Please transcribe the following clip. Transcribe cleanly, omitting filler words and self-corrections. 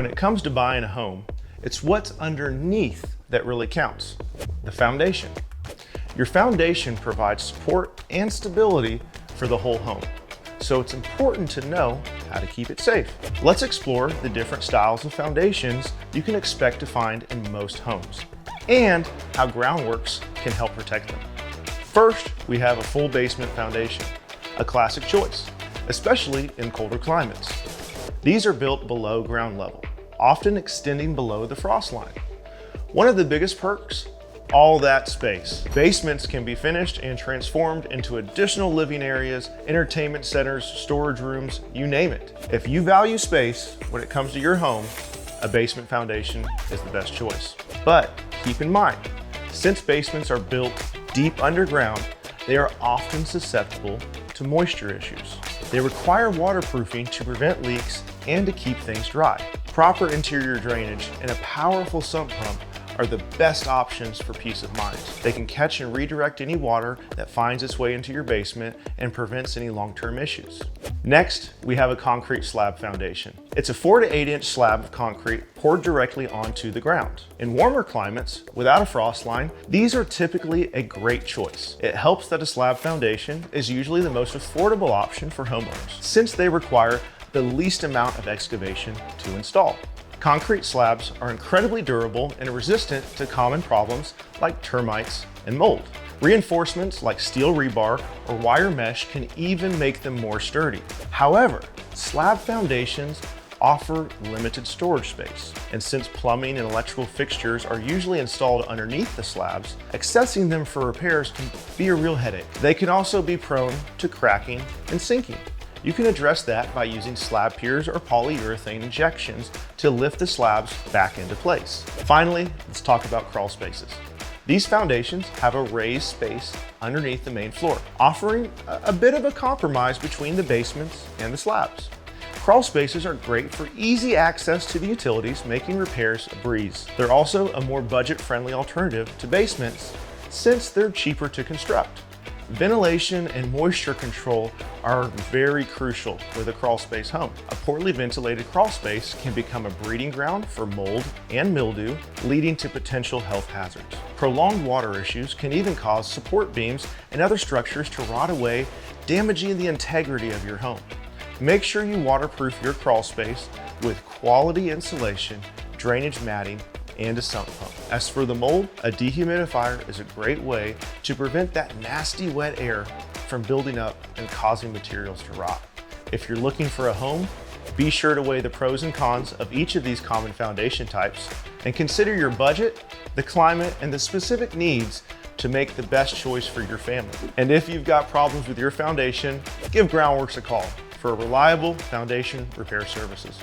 When it comes to buying a home, it's what's underneath that really counts, the foundation. Your foundation provides support and stability for the whole home, so it's important to know how to keep it safe. Let's explore the different styles of foundations you can expect to find in most homes, and how Groundworks can help protect them. First, we have a full basement foundation, a classic choice, especially in colder climates. These are built below ground level, often extending below the frost line. One of the biggest perks, all that space. Basements can be finished and transformed into additional living areas, entertainment centers, storage rooms, you name it. If you value space when it comes to your home, a basement foundation is the best choice. But keep in mind, since basements are built deep underground, they are often susceptible to moisture issues. They require waterproofing to prevent leaks and to keep things dry. Proper interior drainage and a powerful sump pump are the best options for peace of mind. They can catch and redirect any water that finds its way into your basement and prevents any long-term issues. Next, we have a concrete slab foundation. It's a 4 to 8 inch slab of concrete poured directly onto the ground. In warmer climates, without a frost line, these are typically a great choice. It helps that a slab foundation is usually the most affordable option for homeowners, since they require the least amount of excavation to install. Concrete slabs are incredibly durable and resistant to common problems like termites and mold. Reinforcements like steel rebar or wire mesh can even make them more sturdy. However, slab foundations offer limited storage space, and since plumbing and electrical fixtures are usually installed underneath the slabs, accessing them for repairs can be a real headache. They can also be prone to cracking and sinking. You can address that by using slab piers or polyurethane injections to lift the slabs back into place. Finally, let's talk about crawl spaces. These foundations have a raised space underneath the main floor, offering a bit of a compromise between the basements and the slabs. Crawl spaces are great for easy access to the utilities, making repairs a breeze. They're also a more budget-friendly alternative to basements since they're cheaper to construct. Ventilation and moisture control are very crucial with a crawl space home. A poorly ventilated crawl space can become a breeding ground for mold and mildew, leading to potential health hazards. Prolonged water issues can even cause support beams and other structures to rot away, damaging the integrity of your home. Make sure you waterproof your crawl space with quality insulation, drainage matting, and a sump pump. As for the mold, a dehumidifier is a great way to prevent that nasty wet air from building up and causing materials to rot. If you're looking for a home, be sure to weigh the pros and cons of each of these common foundation types and consider your budget, the climate, and the specific needs to make the best choice for your family. And if you've got problems with your foundation, give Groundworks a call for reliable foundation repair services.